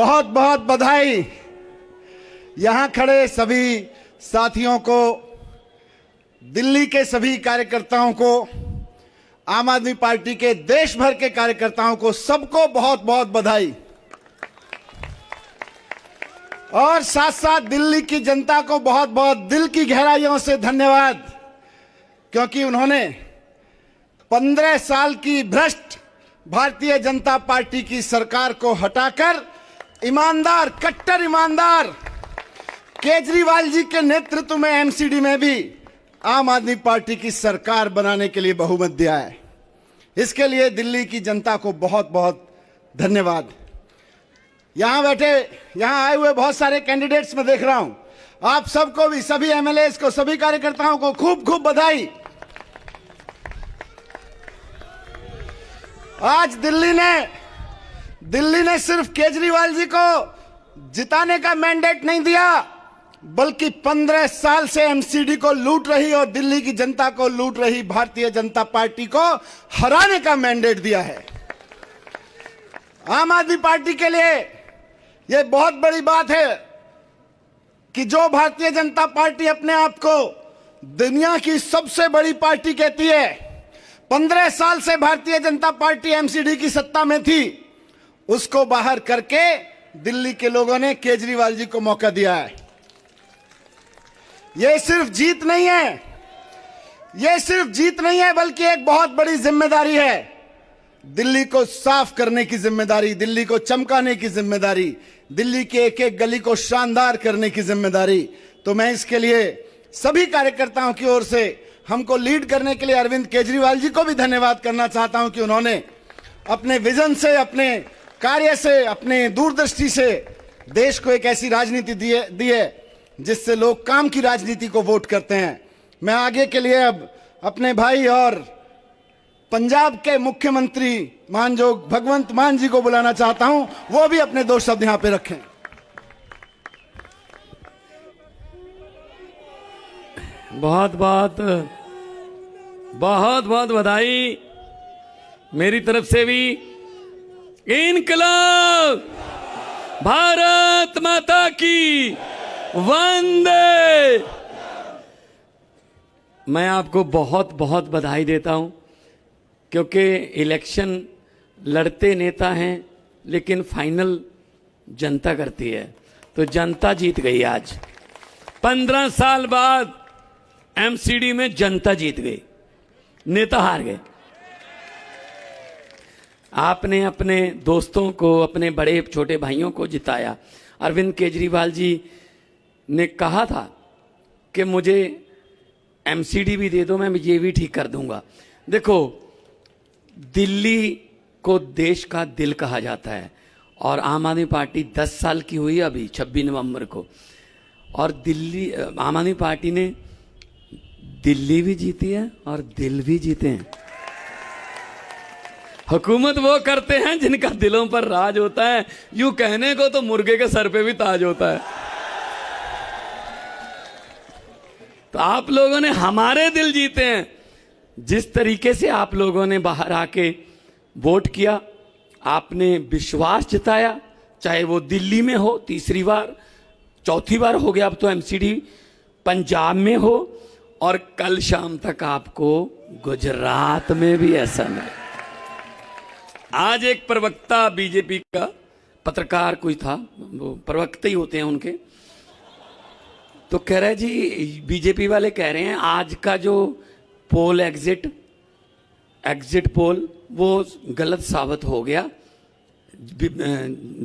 बहुत बहुत बधाई यहां खड़े सभी साथियों को, दिल्ली के सभी कार्यकर्ताओं को, आम आदमी पार्टी के देश भर के कार्यकर्ताओं को, सबको बहुत बहुत बधाई। और साथ साथ दिल्ली की जनता को बहुत बहुत दिल की गहराइयों से धन्यवाद, क्योंकि उन्होंने 15 साल की भ्रष्ट भारतीय जनता पार्टी की सरकार को हटाकर ईमानदार, कट्टर ईमानदार केजरीवाल जी के नेतृत्व में एमसीडी में भी आम आदमी पार्टी की सरकार बनाने के लिए बहुमत दिया है। इसके लिए दिल्ली की जनता को बहुत बहुत धन्यवाद। यहां बैठे, यहां आए हुए बहुत सारे कैंडिडेट्स मैं देख रहा हूं, आप सबको भी, सभी एमएलएस को, सभी कार्यकर्ताओं को खूब खूब बधाई। आज दिल्ली ने सिर्फ केजरीवाल जी को जिताने का मैंडेट नहीं दिया, बल्कि 15 साल से एमसीडी को लूट रही और दिल्ली की जनता को लूट रही भारतीय जनता पार्टी को हराने का मैंडेट दिया है। आम आदमी पार्टी के लिए यह बहुत बड़ी बात है कि जो भारतीय जनता पार्टी अपने आप को दुनिया की सबसे बड़ी पार्टी कहती है, 15 साल से भारतीय जनता पार्टी एमसीडी की सत्ता में थी, उसको बाहर करके दिल्ली के लोगों ने केजरीवाल जी को मौका दिया है। यह सिर्फ जीत नहीं है, बल्कि एक बहुत बड़ी जिम्मेदारी है। दिल्ली को साफ करने की जिम्मेदारी, दिल्ली को चमकाने की जिम्मेदारी, दिल्ली के एक एक गली को शानदार करने की जिम्मेदारी। तो मैं इसके लिए सभी कार्यकर्ताओं की ओर से हमको लीड करने के लिए अरविंद केजरीवाल जी को भी धन्यवाद करना चाहता हूं कि उन्होंने अपने विजन से, अपने कार्य से, अपने दूरदृष्टि से देश को एक ऐसी राजनीति दी है जिससे लोग काम की राजनीति को वोट करते हैं। मैं आगे के लिए अब अपने भाई और पंजाब के मुख्यमंत्री मानजोग भगवंत मान जी को बुलाना चाहता हूं, वो भी अपने 2 शब्द यहां पे रखें। बहुत बहुत बधाई मेरी तरफ से भी। इनकलाब, भारत माता की वंदे। मैं आपको बहुत बहुत बधाई देता हूं, क्योंकि इलेक्शन लड़ते नेता हैं, लेकिन फाइनल जनता करती है। तो जनता जीत गई। आज 15 साल बाद एमसीडी में जनता जीत गई, नेता हार गए। आपने अपने दोस्तों को, अपने बड़े छोटे भाइयों को जिताया। अरविंद केजरीवाल जी ने कहा था कि मुझे एमसीडी भी दे दो, मैं ये भी ठीक कर दूंगा। देखो, दिल्ली को देश का दिल कहा जाता है, और आम आदमी पार्टी 10 साल की हुई अभी 26 नवंबर को, और दिल्ली, आम आदमी पार्टी ने दिल्ली भी जीती है और दिल भी जीते हैं। हुकूमत वो करते हैं जिनका दिलों पर राज होता है। यूं कहने को तो मुर्गे के सर पे भी ताज होता है। तो आप लोगों ने हमारे दिल जीते हैं। जिस तरीके से आप लोगों ने बाहर आके वोट किया, आपने विश्वास जताया, चाहे वो दिल्ली में हो, तीसरी बार, चौथी बार हो गया अब तो एमसीडी, पंजाब में हो, और कल शाम तक आपको गुजरात में भी ऐसा मिले। आज एक प्रवक्ता बीजेपी का, पत्रकार कोई था, वो प्रवक्ता ही होते हैं उनके, तो कह रहे जी, बीजेपी वाले कह रहे हैं आज का जो पोल, एग्जिट पोल, वो गलत साबित हो गया।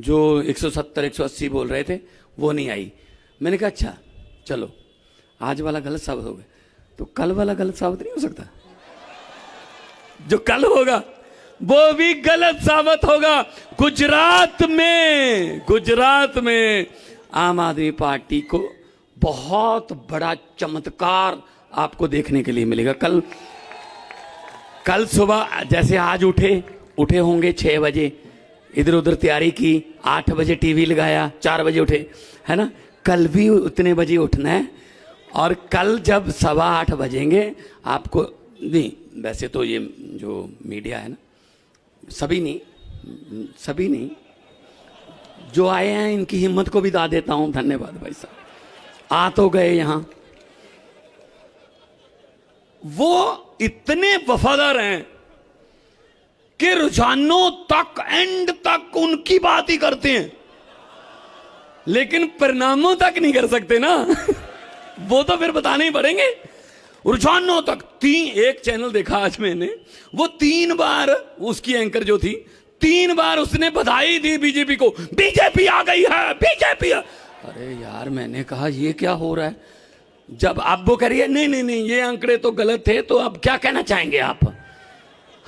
जो 170 180 बोल रहे थे वो नहीं आई। मैंने कहा अच्छा चलो, आज वाला गलत साबित हो गया, तो कल वाला गलत साबित नहीं हो सकता? जो कल होगा वो भी गलत साबित होगा। गुजरात में आम आदमी पार्टी को बहुत बड़ा चमत्कार आपको देखने के लिए मिलेगा। कल सुबह जैसे आज उठे होंगे 6 बजे, इधर उधर तैयारी की, 8 बजे टीवी लगाया, 4 बजे उठे, है ना? कल भी उतने बजे उठना है। और कल जब 8:15 बजेंगे आपको, नहीं वैसे तो ये जो मीडिया है ना, सभी नहीं, जो आए हैं इनकी हिम्मत को भी दा देता हूं। धन्यवाद भाई साहब, आ तो गए यहां। वो इतने वफादार हैं कि रुझानों तक, एंड तक उनकी बात ही करते हैं, लेकिन परिणामों तक नहीं कर सकते ना। वो तो फिर बताने ही पड़ेंगे। रुझानों तक एक चैनल देखा आज मैंने, वो 3 बार उसकी एंकर जो थी, 3 बार उसने बधाई दी बीजेपी को, बीजेपी आ गई है, बीजेपी। अरे यार, मैंने कहा ये क्या हो रहा है? जब आप वो करिए नहीं नहीं नहीं ये आंकड़े तो गलत थे, तो अब क्या कहना चाहेंगे आप?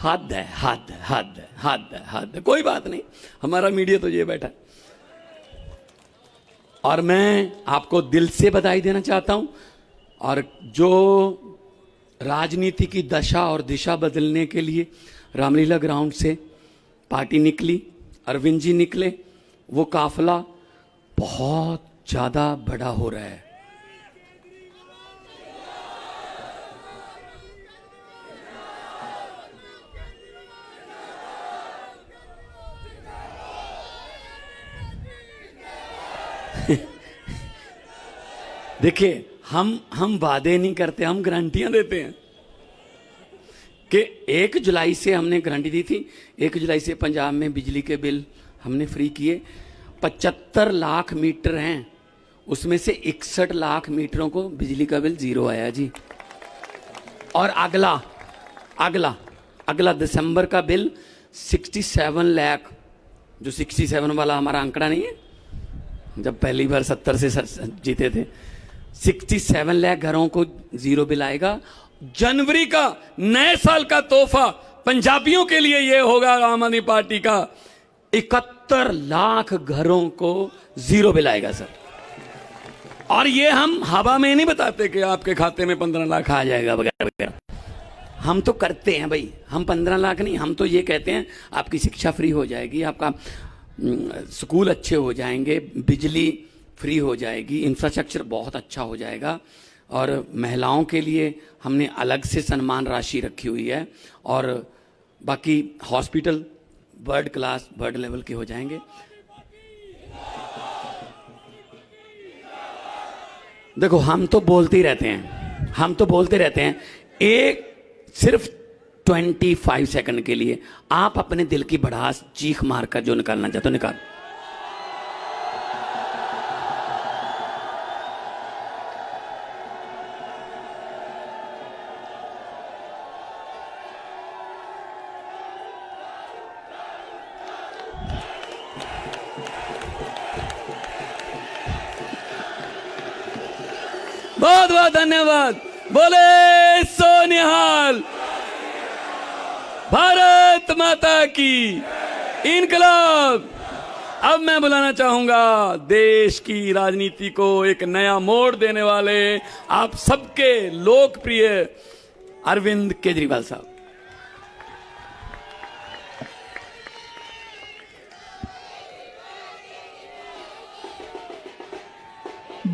हद है, हद हद हद हद। कोई बात नहीं, हमारा मीडिया तो ये बैठा है। और मैं आपको दिल से बधाई देना चाहता हूं। और जो राजनीति की दशा और दिशा बदलने के लिए रामलीला ग्राउंड से पार्टी निकली, अरविंद जी निकले, वो काफिला बहुत ज्यादा बड़ा हो रहा है। देखिए, हम वादे नहीं करते, हम गारंटियां देते हैं कि 1 जुलाई से हमने गारंटी दी थी, 1 जुलाई से पंजाब में बिजली के बिल हमने फ्री किए। 75 लाख मीटर हैं, उसमें से 61 लाख मीटरों को बिजली का बिल 0 आया जी। और अगला अगला अगला दिसंबर का बिल 67 लाख, जो 67 वाला हमारा आंकड़ा नहीं है, जब पहली बार 70 से जीते थे, 67 लाख घरों को 0 बिल आएगा। जनवरी का नए साल का तोहफा पंजाबियों के लिए यह होगा आम आदमी पार्टी का, 71 लाख घरों को 0 बिल आएगा सर। और ये हम हवा में नहीं बताते कि आपके खाते में 15 लाख आ जाएगा वगैरह वगैरह, हम तो करते हैं भाई। हम 15 लाख नहीं, हम तो ये कहते हैं आपकी शिक्षा फ्री हो जाएगी, आपका स्कूल अच्छे हो जाएंगे, बिजली फ्री हो जाएगी, इंफ्रास्ट्रक्चर बहुत अच्छा हो जाएगा। और महिलाओं के लिए हमने अलग से सम्मान राशि रखी हुई है, और बाकी hospital world class, world level के हो जाएंगे। देखो, हम तो बोलते ही रहते हैं, हम तो बोलते रहते हैं। एक सिर्फ 25 सेकंड के लिए आप अपने दिल की भड़ास चीख मारकर जो निकालना चाहते हो निकाल। बहुत बहुत धन्यवाद। बोले सोनिहाल, भारत माता की इनकलाब। अब मैं बुलाना चाहूंगा देश की राजनीति को एक नया मोड़ देने वाले आप सबके लोकप्रिय अरविंद केजरीवाल साहब।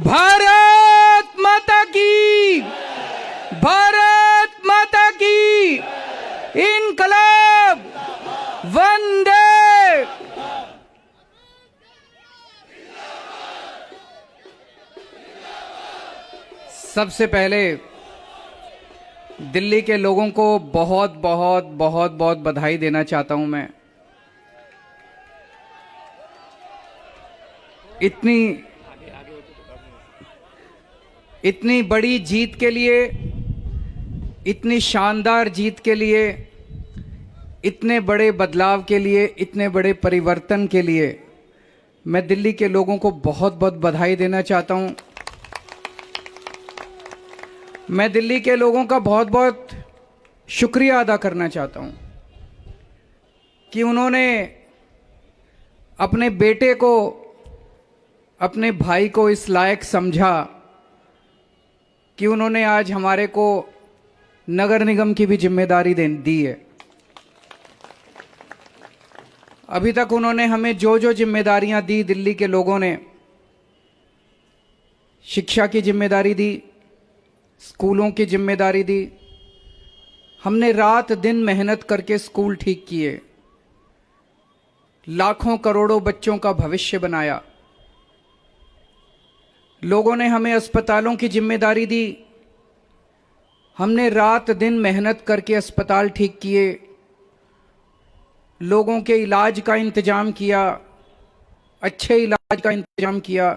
भारत माता की, भारत माता की इनकलाब, वंदे। सबसे पहले दिल्ली के लोगों को बहुत बहुत बहुत बहुत बधाई देना चाहता हूं मैं। इतनी बड़ी जीत के लिए, इतनी शानदार जीत के लिए, इतने बड़े बदलाव के लिए, इतने बड़े परिवर्तन के लिए मैं दिल्ली के लोगों को बहुत बहुत बधाई देना चाहता हूं। मैं दिल्ली के लोगों का बहुत बहुत शुक्रिया अदा करना चाहता हूं कि उन्होंने अपने बेटे को, अपने भाई को इस लायक समझा कि उन्होंने आज हमारे को नगर निगम की भी जिम्मेदारी दी है। अभी तक उन्होंने हमें जो जो जिम्मेदारियां दी, दिल्ली के लोगों ने शिक्षा की जिम्मेदारी दी, स्कूलों की जिम्मेदारी दी। हमने रात दिन मेहनत करके स्कूल ठीक किए। लाखों करोड़ों बच्चों का भविष्य बनाया। लोगों ने हमें अस्पतालों की जिम्मेदारी दी, हमने रात दिन मेहनत करके अस्पताल ठीक किए, लोगों के इलाज का इंतजाम किया, अच्छे इलाज का इंतजाम किया।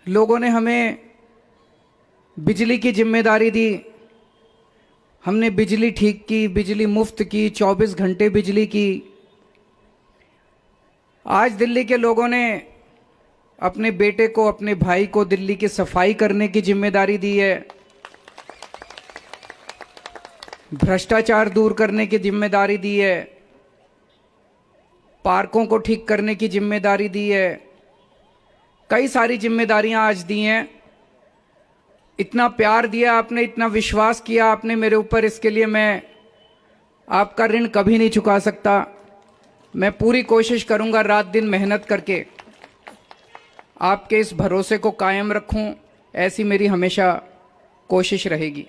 लोगों ने हमें बिजली की जिम्मेदारी दी, हमने बिजली ठीक की, बिजली मुफ्त की, 24 घंटे बिजली की। आज दिल्ली के लोगों ने अपने बेटे को, अपने भाई को दिल्ली की सफाई करने की जिम्मेदारी दी है, भ्रष्टाचार दूर करने की जिम्मेदारी दी है, पार्कों को ठीक करने की जिम्मेदारी दी है, कई सारी जिम्मेदारियां आज दी हैं। इतना प्यार दिया आपने, इतना विश्वास किया आपने मेरे ऊपर, इसके लिए मैं आपका ऋण कभी नहीं चुका सकता। मैं पूरी कोशिश करूंगा रात दिन मेहनत करके आपके इस भरोसे को कायम रखूं, ऐसी मेरी हमेशा कोशिश रहेगी।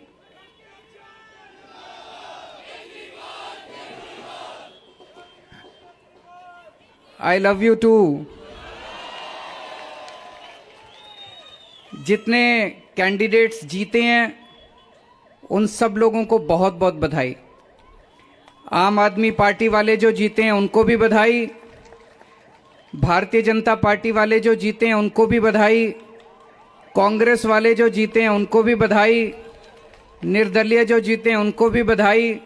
I love you too. जितने कैंडिडेट्स जीते हैं उन सब लोगों को बहुत बहुत बधाई। आम आदमी पार्टी वाले जो जीते हैं उनको भी बधाई, भारतीय जनता पार्टी वाले जो जीते हैं उनको भी बधाई, कांग्रेस वाले जो जीते हैं उनको भी बधाई, निर्दलीय जो जीते हैं उनको भी बधाई,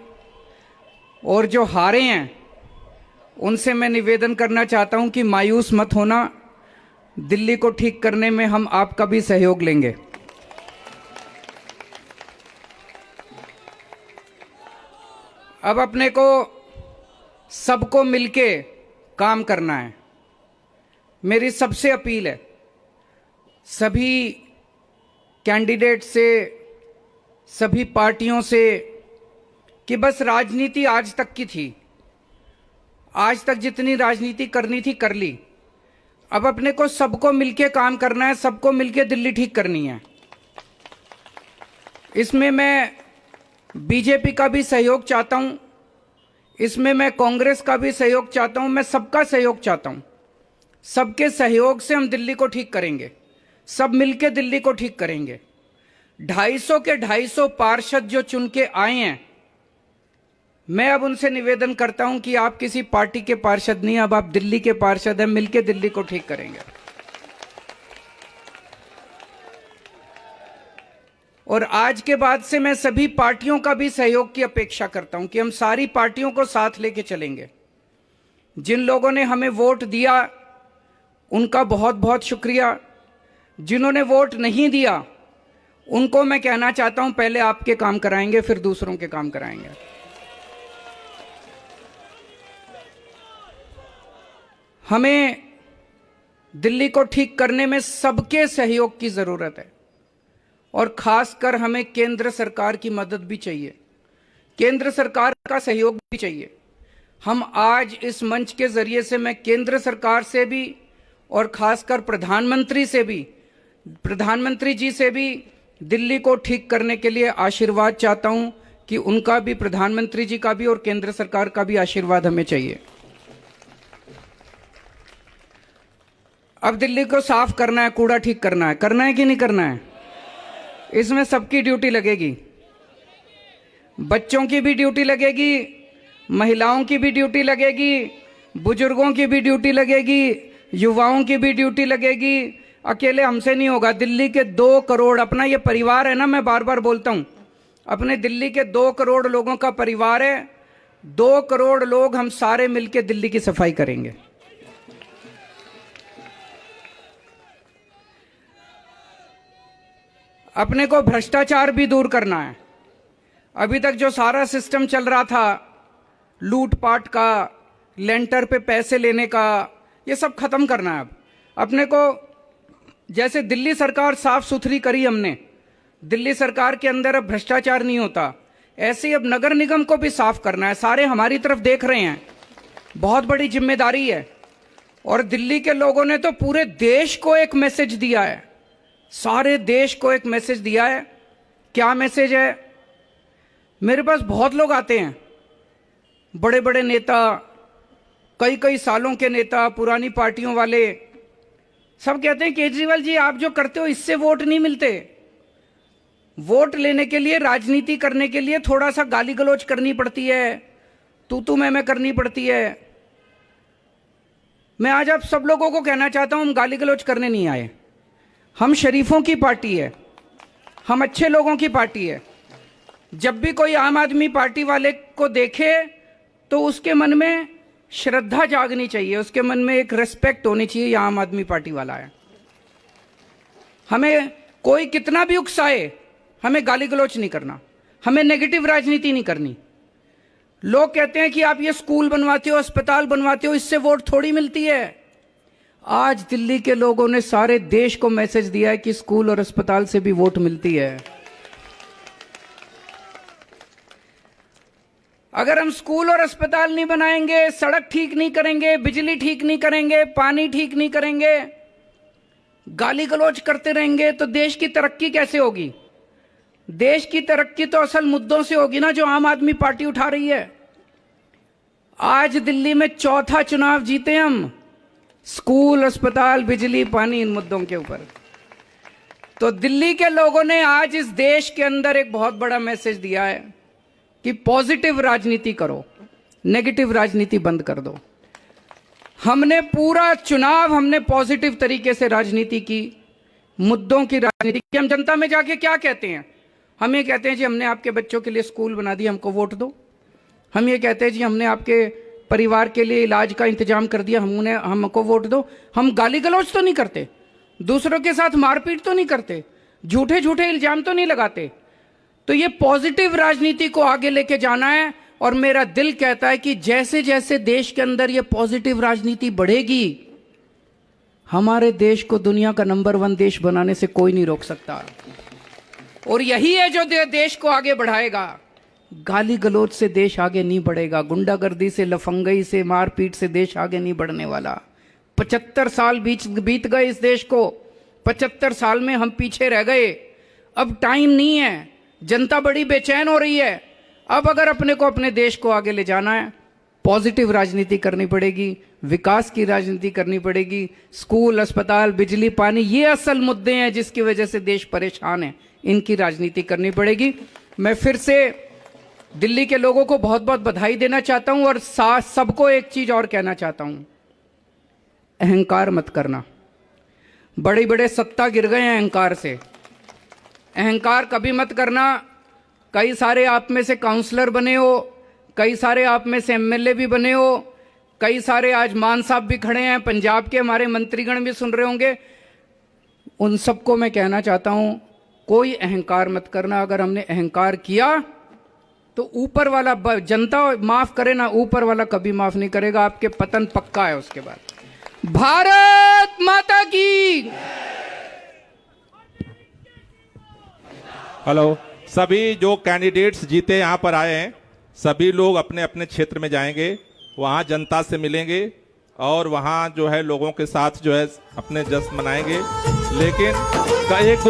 और जो हारे हैं उनसे मैं निवेदन करना चाहता हूं कि मायूस मत होना, दिल्ली को ठीक करने में हम आपका भी सहयोग लेंगे। अब अपने को सबको मिलके काम करना है। मेरी सबसे अपील है सभी कैंडिडेट से, सभी पार्टियों से, कि बस राजनीति आज तक की थी, आज तक जितनी राजनीति करनी थी कर ली। अब अपने को सबको मिलके काम करना है, सबको मिलके दिल्ली ठीक करनी है। इसमें मैं बीजेपी का भी सहयोग चाहता हूं, इसमें मैं कांग्रेस का भी सहयोग चाहता हूं, मैं सबका सहयोग चाहता हूं। सबके सहयोग से हम दिल्ली को ठीक करेंगे, सब मिलके दिल्ली को ठीक करेंगे। 250 के 250 पार्षद जो चुन के आए हैं, मैं अब उनसे निवेदन करता हूं कि आप किसी पार्टी के पार्षद नहीं, अब आप दिल्ली के पार्षद हैं, मिलके दिल्ली को ठीक करेंगे। और आज के बाद से मैं सभी पार्टियों का भी सहयोग की अपेक्षा करता हूं कि हम सारी पार्टियों को साथ लेके चलेंगे। जिन लोगों ने हमें वोट दिया उनका बहुत बहुत शुक्रिया, जिन्होंने वोट नहीं दिया उनको मैं कहना चाहता हूं पहले आपके काम कराएंगे फिर दूसरों के काम कराएंगे। हमें दिल्ली को ठीक करने में सबके सहयोग की जरूरत है, और खासकर हमें केंद्र सरकार की मदद भी चाहिए, केंद्र सरकार का सहयोग भी चाहिए। हम आज इस मंच के जरिए से मैं केंद्र सरकार से भी और खासकर प्रधानमंत्री से भी, प्रधानमंत्री जी से भी दिल्ली को ठीक करने के लिए आशीर्वाद चाहता हूं कि उनका भी, प्रधानमंत्री जी का भी और केंद्र सरकार का भी आशीर्वाद हमें चाहिए। अब दिल्ली को साफ करना है, कूड़ा ठीक करना है कि नहीं करना है? इसमें सबकी ड्यूटी लगेगी, बच्चों की भी ड्यूटी लगेगी, महिलाओं की भी ड्यूटी लगेगी, बुजुर्गों की भी ड्यूटी लगेगी, युवाओं की भी ड्यूटी लगेगी। अकेले हमसे नहीं होगा। दिल्ली के 2 करोड़, अपना ये परिवार है ना, मैं बार बार बोलता हूं, अपने दिल्ली के 2 करोड़ लोगों का परिवार है। 2 करोड़ लोग हम सारे मिलकर दिल्ली की सफाई करेंगे। अपने को भ्रष्टाचार भी दूर करना है। अभी तक जो सारा सिस्टम चल रहा था, लूटपाट का, लेंटर पे पैसे लेने का, ये सब खत्म करना है। अब अपने को, जैसे दिल्ली सरकार साफ सुथरी करी हमने, दिल्ली सरकार के अंदर अब भ्रष्टाचार नहीं होता, ऐसे ही अब नगर निगम को भी साफ करना है। सारे हमारी तरफ देख रहे हैं, बहुत बड़ी जिम्मेदारी है। और दिल्ली के लोगों ने तो पूरे देश को एक मैसेज दिया है, सारे देश को एक मैसेज दिया है। क्या मैसेज है? मेरे पास बहुत लोग आते हैं, बड़े बड़े नेता, कई कई सालों के नेता, पुरानी पार्टियों वाले सब कहते हैं केजरीवाल जी आप जो करते हो इससे वोट नहीं मिलते। वोट लेने के लिए, राजनीति करने के लिए थोड़ा सा गाली गलौज करनी पड़ती है, तू मैं करनी पड़ती है। मैं आज आप सब लोगों को कहना चाहता हूं, हम गाली गलौज करने नहीं आए। हम शरीफों की पार्टी है, हम अच्छे लोगों की पार्टी है। जब भी कोई आम आदमी पार्टी वाले को देखे तो उसके मन में श्रद्धा जागनी चाहिए, उसके मन में एक रिस्पेक्ट होनी चाहिए, ये आम आदमी पार्टी वाला है। हमें कोई कितना भी उकसाए, हमें गाली गलौज नहीं करना, हमें नेगेटिव राजनीति नहीं करनी। लोग कहते हैं कि आप ये स्कूल बनवाते हो, अस्पताल बनवाते हो, इससे वोट थोड़ी मिलती है। आज दिल्ली के लोगों ने सारे देश को मैसेज दिया है कि स्कूल और अस्पताल से भी वोट मिलती है। अगर हम स्कूल और अस्पताल नहीं बनाएंगे, सड़क ठीक नहीं करेंगे, बिजली ठीक नहीं करेंगे, पानी ठीक नहीं करेंगे, गाली गलौज करते रहेंगे तो देश की तरक्की कैसे होगी? देश की तरक्की तो असल मुद्दों से होगी ना, जो आम आदमी पार्टी उठा रही है। आज दिल्ली में चौथा चुनाव जीते हम, स्कूल, अस्पताल, बिजली, पानी, इन मुद्दों के ऊपर। तो दिल्ली के लोगों ने आज इस देश के अंदर एक बहुत बड़ा मैसेज दिया है कि पॉजिटिव राजनीति करो, नेगेटिव राजनीति बंद कर दो। हमने पूरा चुनाव हमने पॉजिटिव तरीके से राजनीति की, मुद्दों की राजनीति की। हम जनता में जाके क्या कहते हैं? हम ये कहते हैं जी हमने आपके बच्चों के लिए स्कूल बना दिया, हमको वोट दो। हम ये कहते हैं जी हमने आपके परिवार के लिए इलाज का इंतजाम कर दिया, हमको वोट दो। हम गाली गलौज तो नहीं करते, दूसरों के साथ मारपीट तो नहीं करते, झूठे झूठे इल्जाम तो नहीं लगाते। तो ये पॉजिटिव राजनीति को आगे लेके जाना है। और मेरा दिल कहता है कि जैसे जैसे देश के अंदर ये पॉजिटिव राजनीति बढ़ेगी, हमारे देश को दुनिया का नंबर 1 देश बनाने से कोई नहीं रोक सकता। और यही है जो देश को आगे बढ़ाएगा। गाली गलौज से देश आगे नहीं बढ़ेगा, गुंडागर्दी से, लफंगई से, मारपीट से देश आगे नहीं बढ़ने वाला। 75 साल बीत गए इस देश को, 75 साल में हम पीछे रह गए। अब टाइम नहीं है, जनता बड़ी बेचैन हो रही है। अब अगर अपने को, अपने देश को आगे ले जाना है, पॉजिटिव राजनीति करनी पड़ेगी, विकास की राजनीति करनी पड़ेगी। स्कूल, अस्पताल, बिजली, पानी, ये असल मुद्दे हैं जिसकी वजह से देश परेशान है, इनकी राजनीति करनी पड़ेगी। मैं फिर से दिल्ली के लोगों को बहुत बहुत बधाई देना चाहता हूं और सबको एक चीज और कहना चाहता हूं, अहंकार मत करना। बड़े बड़े सत्ता गिर गए हैं अहंकार से, अहंकार कभी मत करना। कई सारे आप में से काउंसलर बने हो, कई सारे आप में से एमएलए भी बने हो, कई सारे आज मान साहब भी खड़े हैं, पंजाब के हमारे मंत्रीगण भी सुन रहे होंगे। उन सबको मैं कहना चाहता हूं, कोई अहंकार मत करना। अगर हमने अहंकार किया तो ऊपर वाला, जनता माफ करे ना, ऊपर वाला कभी माफ नहीं करेगा, आपके पतन पक्का है उसके बाद। भारत माता की। हेलो, सभी जो कैंडिडेट्स जीते यहाँ पर आए हैं, सभी लोग अपने अपने क्षेत्र में जाएंगे, वहाँ जनता से मिलेंगे और वहाँ जो है लोगों के साथ जो है अपने जश्न मनाएंगे। लेकिन एक